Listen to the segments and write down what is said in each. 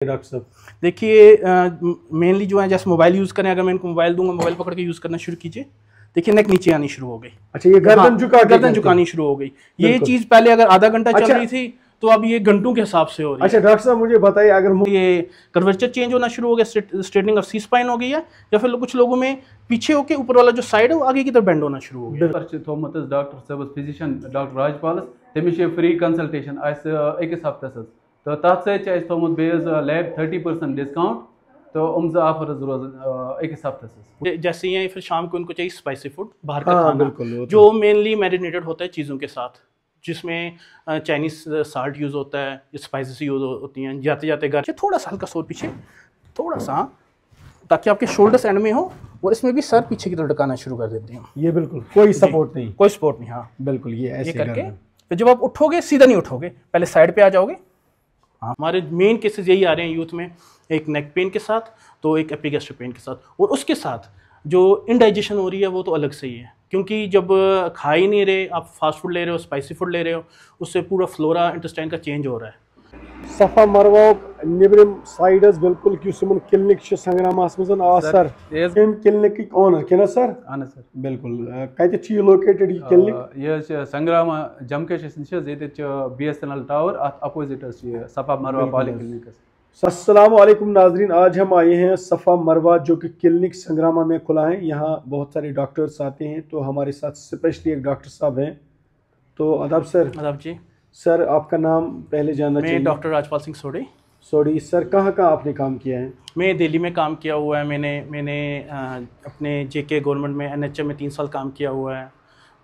Doctor साहब देखिए mainly जो है जैसे मोबाइल यूज़ करें, अगर मैं इनको मोबाइल दूंगा, मोबाइल पकड़ के यूज़ करना शुरू कीजिए, देखिए नेक नीचे आनी शुरू हो गई। अच्छा, ये गर्दन झुका के गर्दन झुकानी शुरू हो गई। ये चीज़ पहले अगर आधा घंटा चल रही थी तो अब ये घंटों के हिसाब से हो रही है। अच्छा डॉक्टर साहब मुझे बताइए, अगर ये कर्वेचर चेंज होना शुरू हो गया, स्ट्रेटनिंग ऑफ सी स्पाइन हो गई है, या फिर कुछ लोगों में पीछे होके ऊपर वाला जो साइड है वो आगे की तरफ बेंड होना शुरू हो गया। डॉक्टर साहब फिजिशियन डॉक्टर राजपाल तमिस फ्री कंसल्टेशन अकिस हफ्तस तो तथ थोमुत बेज लैब 30% डिस्काउंट तो ऑफर रोजान अकिस हफ्तस। जैसे ही फिर शाम को उनको चाहिए स्पाइसी फूड, बाहर का खाना जो मेनली मैरिनेटेड होता है चीज़ों के साथ, जिसमें चाइनीज साल्ट यूज़ होता है, स्पाइसेस यूज़ होती हैं। जाते जाते घर थोड़ा सा हल्का सर पीछे, थोड़ा सा, ताकि आपके शोल्डर्स एंड में हो, और इसमें भी सर पीछे की तरफ ढकाना शुरू कर देते हैं। ये बिल्कुल कोई सपोर्ट नहीं, कोई सपोर्ट नहीं। हाँ बिल्कुल ये ऐसे करके फिर जब आप उठोगे सीधा नहीं उठोगे, पहले साइड पे आ जाओगे। हाँ, हमारे मेन केसेस यही आ रहे हैं यूथ में, एक नेक पेन के साथ, तो एक एपिगैस्ट्रिक पेन के साथ, और उसके साथ जो इनडाइजेशन हो रही है वो तो अलग से ही है, क्योंकि जब खा ही नहीं रहे, आप फास्ट फूड ले रहे हो, स्पाइसी फूड ले रहे हो, उससे पूरा फ्लोरा इंटेस्टाइन का चेंज हो रहा है। सफा मरवा निब्रिम साइडस बिल्कुल क्यूसमन क्लिनिक संग्रामस मज आ सर क्लिनिक ओनर क्या सर? अहन सर बिल्कुल कत लोकेटेड ये क्लिनिक? यह संग्राम जमकेश BSNL टावर अपोजिट सफा मरवा पॉलीक्लिनिक। अस्सलाम वालेकुम नाजरीन, आज हम आए हैं सफ़ा मरवा जो कि क्लिनिक संग्रामा में खुला है। यहाँ बहुत सारे डॉक्टर्स आते हैं, तो हमारे साथ स्पेशली एक डॉक्टर साहब हैं। तो आदाब सर। आदाब जी। सर आपका नाम पहले जानना चाहिए। मैं डॉक्टर राजपाल सिंह सोडी। सोडी सर, कहाँ कहाँ आपने काम किया है? मैं दिल्ली में काम किया हुआ है। मैंने अपने JK गवर्नमेंट में NHM में 3 साल काम किया हुआ है।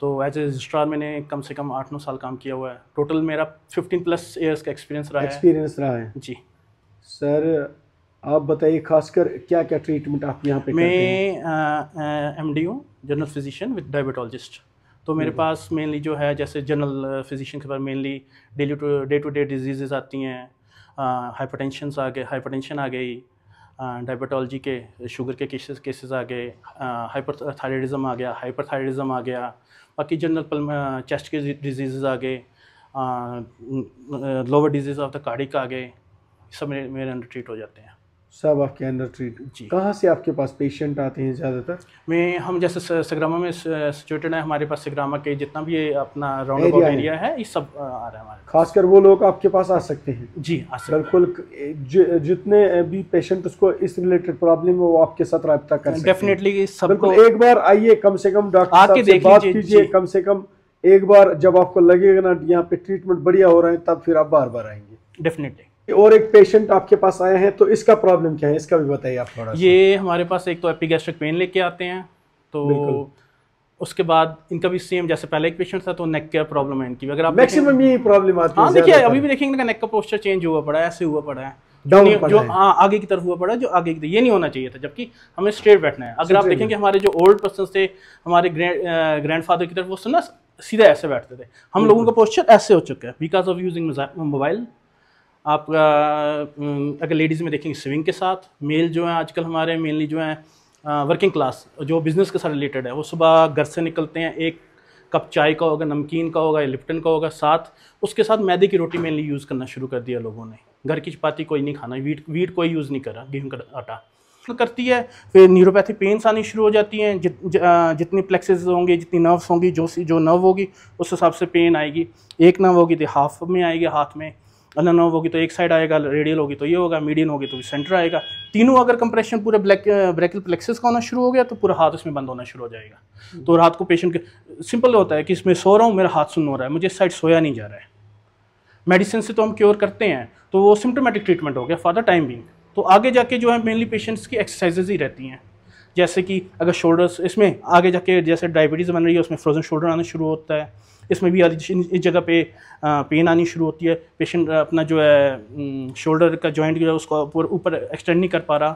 तो एज ए रजिस्ट्रार मैंने कम से कम 8-9 साल काम किया हुआ है। टोटल मेरा 15+ ईयर्स का एक्सपीरियंस रहा है जी। सर आप बताइए, खासकर क्या क्या ट्रीटमेंट आप यहाँ पे करते हैं? मैं MD हूँ, जनरल फिजिशियन विद डायबिटोलॉजिस्ट। तो मेरे पास मेनली जो है, जैसे जनरल फिजिशियन के पास mainly day to day diseases आती हैं। हाइपरटेंशन आ गई, डायबिटोलॉजी के शुगर के केसेस आ गए, हाइपरथायराइडिज्म आ गया, हाइपरथायराइडिज्म आ गया, बाकी जनरल चेस्ट के डिजीज़ आ गए, lower diseases of the cardiac आ गए, सब मेरे अंडर ट्रीट हो जाते हैं। सब आपके अंडर ट्रीट जी। कहाँ से आपके पास पेशेंट आते हैं ज़्यादातर? हम जैसे सग्रामा में सिचुएटेड है, हमारे पास सग्रामा के जितना भी अपना राउंड अबाउट एरिया है, ये सब आ रहा है हमारे। खासकर वो लोग आपके पास आ सकते हैं जी, आ सकते बिल्कुल। जितने भी पेशेंट उसको इस रिलेटेड प्रॉब्लम है वो आपके साथ रब्ता कर सकते हैं। डेफिनेटली सबको एक बार आइए, कम से कम डॉक्टर साहब से बात कीजिए। कम से कम एक बार जब आपको लगेगा ना यहाँ पे ट्रीटमेंट बढ़िया हो रहा है, तब फिर आप बार बार आएंगे डेफिनेटली। और एक पेशेंट आपके पास आए हैं, तो इसका प्रॉब्लम क्या है, इसका भी बताइए आप थोड़ा। ये हमारे पास एक तो एपिगैस्ट्रिक पेन लेके आते हैं, तो उसके बाद इनका भी सेम, जैसे पहले एक पेशेंट था तो नेक का प्रॉब्लम है इनकी, अगर आप मैक्सिमम यही प्रॉब्लम आती है। हाँ देखिए, अभी भी देखेंगे ना, नेक का पोस्चर चेंज हुआ पड़ा है, ऐसे हुआ पड़ा है, जो आगे की तरफ हुआ पड़ा है, जो आगे की तरफ, ये नहीं होना चाहिए था, जबकि हमें स्ट्रेट बैठना है। अगर आप देखेंगे हमारे जो ओल्ड पर्सन थे, हमारे ग्रैंडफादर की तरफ, वो सुना सीधा ऐसे बैठते थे। हम लोगों का पोस्चर ऐसे हो चुका है बिकॉज ऑफ यूजिंग मोबाइल। आप अगर लेडीज़ में देखेंगे स्विंग के साथ, मेल जो है आजकल हमारे मेनली जो है वर्किंग क्लास, जो बिज़नेस के साथ रिलेटेड है, वो सुबह घर से निकलते हैं, एक कप चाय का होगा, नमकीन का होगा, लिप्टन का होगा, साथ उसके साथ मैदे की रोटी मेनली यूज़ करना शुरू कर दिया लोगों ने। घर की चपाती कोई नहीं खाना, वीट कोई यूज़ नहीं करा, गेहूँ का आटा करती है। फिर न्यूरोपैथी पेन्स आनी शुरू हो जाती हैं। जितनी प्लेक्सेस होंगी, जितनी नर्व्स होंगी, जो नर्व होगी उस हिसाब से पेन आएगी। एक नर्व होगी तो हाफ में आएगी, हाथ में अनर नर्व होगी तो एक साइड आएगा, रेडियल होगी तो ये होगा, मीडियन होगी तो सेंटर आएगा। तीनों अगर कंप्रेशन पूरे ब्रैकियल प्लेक्सस का होना शुरू हो गया तो पूरा हाथ इसमें बंद होना शुरू हो जाएगा। तो रात को पेशेंट के सिंपल होता है कि इसमें सो रहा हूँ, मेरा हाथ सुन्न हो रहा है, मुझे इस साइड सोया नहीं जा रहा है। मेडिसिन से तो हम क्योर करते हैं, तो वो सिम्टोमेटिक ट्रीटमेंट हो गया फॉर द टाइम बीइंग। तो आगे जाके जो है मेनली पेशेंट्स की एक्सरसाइजेज ही रहती हैं, जैसे कि अगर शोल्डर्स, इसमें आगे जाके जैसे डायबिटीज़ बन रही है, उसमें फ्रोजन शोल्डर आना शुरू होता है। इसमें भी इस जगह पे पेन आनी शुरू होती है। पेशेंट अपना जो है शोल्डर का जॉइंट जो है उसको ऊपर एक्सटेंड नहीं कर पा रहा,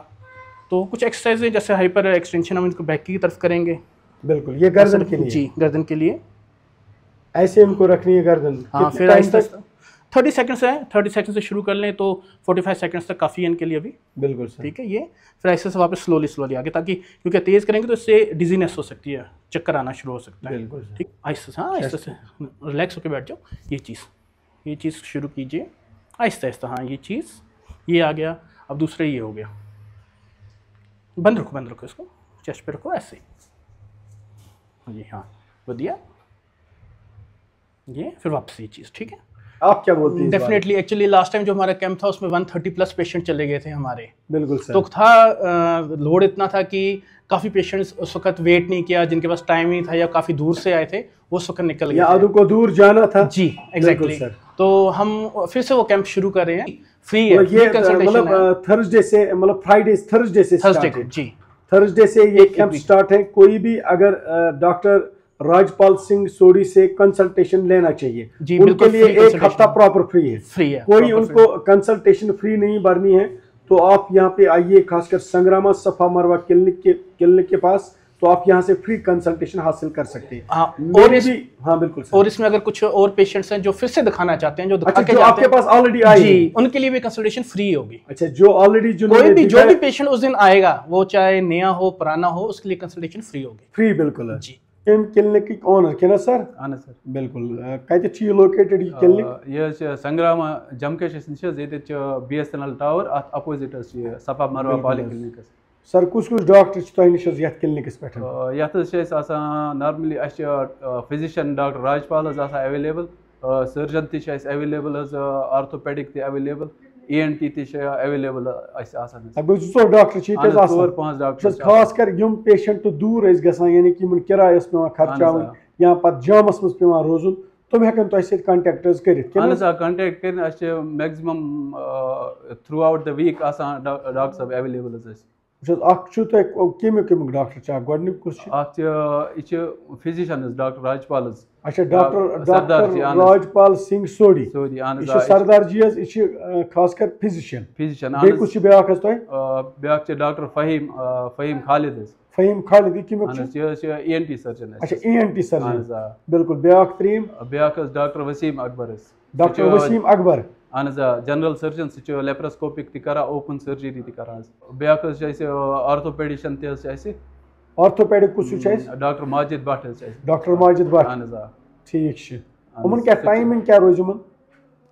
तो कुछ एक्सरसाइज है, जैसे हाइपर एक्सटेंशन हम इनको बैक की तरफ करेंगे। बिल्कुल, ये गर्दन के लिए जी, गर्दन के लिए ऐसे हमको रखनी है गर्दन। हाँ, फिर 30 सेकंड्स है, 30 सेकंड से शुरू कर लें तो 45 सेकंड्स तक काफ़ी है इनके लिए अभी। बिल्कुल ठीक है। ये फिर ऐसे से वापस स्लोली आगे, ताकि क्योंकि तेज़ करेंगे तो इससे डिजीनेस हो सकती है, चक्कर आना शुरू हो सकता है। बिल्कुल ठीक, आहिस्ते से, हाँ आहिस्ते से रिलैक्स होकर बैठ जाओ। ये चीज़ शुरू कीजिए आहिस्ता आहिस्ता। हाँ, ये चीज़ ये आ गया। अब दूसरा ये हो गया, बंद रखो इसको, चेस्ट पे रखो ऐसे ही जी, हाँ बढ़िया, ये फिर वापस ये चीज़, ठीक है। आप क्या बोलते हैं? डेफिनेटली, एक्चुअली लास्ट टाइम जो हमारा कैंप था उसमें 130+ पेशेंट चले गए थे हमारे। बिल्कुल सर। तो था लोड इतना था कि काफ़ी पेशेंट्स उस वक्त वेट नहीं किया, जिनके पास टाइम नहीं था या काफ़ी दूर से आए थे वो उस वक्त निकल गए, आदू को दूर जाना था जी, एग्जैक्टली। तो हम फिर से वो कैंप शुरू कर रहे हैं, फ्री है, ये मतलब थर्सडे से, मतलब फ्राइडे थर्सडे से जी, थर्सडे से ये कैंप स्टार्ट है। कोई भी अगर डॉक्टर राजपाल सिंह सोडी से कंसल्टेशन लेना चाहिए जी, उनके लिए एक हफ्ता प्रॉपर फ्री है, कोई उनको कंसल्टेशन फ्री नहीं भरनी है। तो आप यहाँ पे आइए, खासकर संग्रामा सफा मरवा क्लिनिक के पास, तो आप यहाँ से फ्री कंसल्टेशन हासिल कर सकते हैं। हाँ, बिल्कुल सर। और इसमें अगर कुछ और पेशेंट्स हैं जो फिर से दिखाना चाहते हैं, जो दिखा के जो आपके पास ऑलरेडी आए जी, उनके लिए भी कंसल्टेशन फ्री होगी। अच्छा, जो ऑलरेडी जो भी पेशेंट उस दिन आएगा, वो चाहे नया हो पुराना हो, उसके लिए कंसल्टेशन फ्री होगी। फ्री, बिल्कुल जी। क्लिनिक ओनर क्या सर? हाँ सर, बिल्कुल। कत लोकेटेड ये क्लिनिक? ये संग्रामा जमकेश नश BSNL टावर अपोजिट सफा मरवा पॉलिक्लिनिक। सर कुछ डॉक्टर नश क्लिनिकस पे? Normally physician doctor Rajpal available, surgeon available, orthopaedic available, ENT available. Doctor 4-5 doctor, खास कर यम पेशेंट दूर गसान, यानी कि किरायस पे खर्चावन या पत जामस मज पे रोजुन, तुम हेकन तो कांटेक्ट कर कांटेक्ट कर maximum throughout the week doctor साहब अवेलेबल। कमिक डॉक्टर फिजिशियन डॉक्टर राजपाल। अच्छा, डॉक्टर राजपाल सिंह सोडी सरदार जी, खास कर physician. Doctor Faheem Khalid ENT surgeon. अच्छा, ENT सर्जन, बिल्कुल। Doctor Waseem Akbar. Doctor Waseem Akbar general surgeon सह लेप्रोस्कोपिक तरा, ओपन सर्जरी तरान। ऑर्थोपेडिशन ऑर्थोपेडिक कुछ डॉक्टर माजिद भट्ट। डॉक्टर माजिद भट्ट, ठीक। उमन क्या टाइमिंग क्या रोज?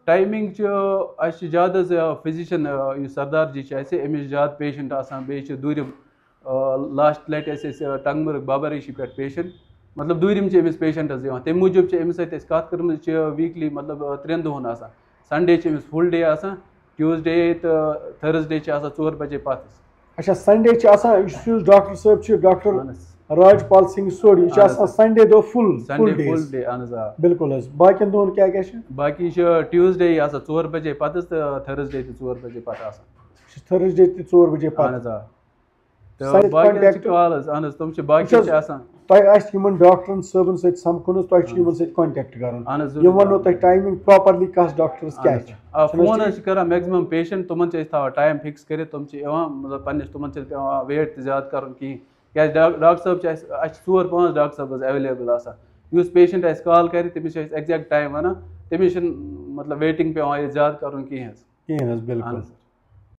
टाइमिंग ज्यादा फिजिशियन सरदार जी अमिस ज्यादा पेशेंट बे दूरम, लास्ट लट टंगमर्ग बाबा ऋषि पे पेशेंट, मतलब दूरम अमिस पेशेंट तमे मूजूब अमिस कत कर वीकली, मतलब 3 दोहन Sunday Amish full day, Tuesday तो थर्सडे 4 बजे पत। अच्छा, संडे डॉक्टर साहब डॉक्टर राजपाल सिंह सोडी संडे दो फुल डे। बिल्कुल। बाकी दोन क्या बाकी ट्यूसडे 4 बजे पत, थर्सडे 4 बजे पत। थर्सडे 4 बजे पत। डॉक्टर सबन समखुन कांटेक्ट कर टाइमिंग प्रॉपरली कस डॉक्टर्स क्या फोन कर मैक्सिमम पेशेंट तुम टाइम फिक्स कर, तुम मतलब पन्निस तुम वेट ज्यादा कर क्या डॉक्टर साहब 4-5 डॉक्टर साहब अवेलेबल। पेशेंट कॉल कर तमिस एग्जैक्ट टाइम वन, तमिस मतलब वेटिंग पे ज्यादा कर कहें। बिल्कुल।